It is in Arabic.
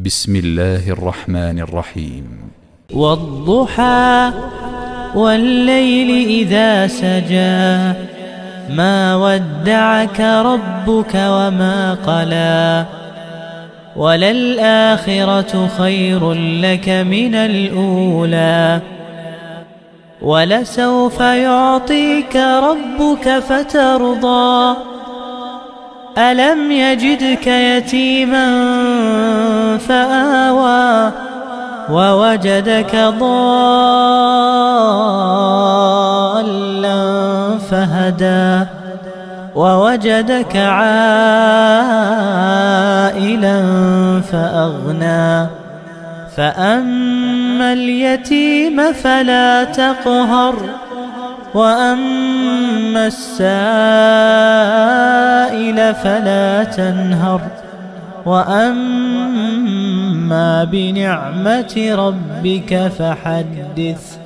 بسم الله الرحمن الرحيم. والضحى والليل إذا سجى ما ودعك ربك وما قلى وللآخرة خير لك من الأولى ولسوف يعطيك ربك فترضى ألم يجدك يتيما فآوى ووجدك ضالا فهدى ووجدك عائلا فأغنى فأما اليتيم فلا تقهر وأما السائل فلا تنهر وأما بنعمة ربك فحدث.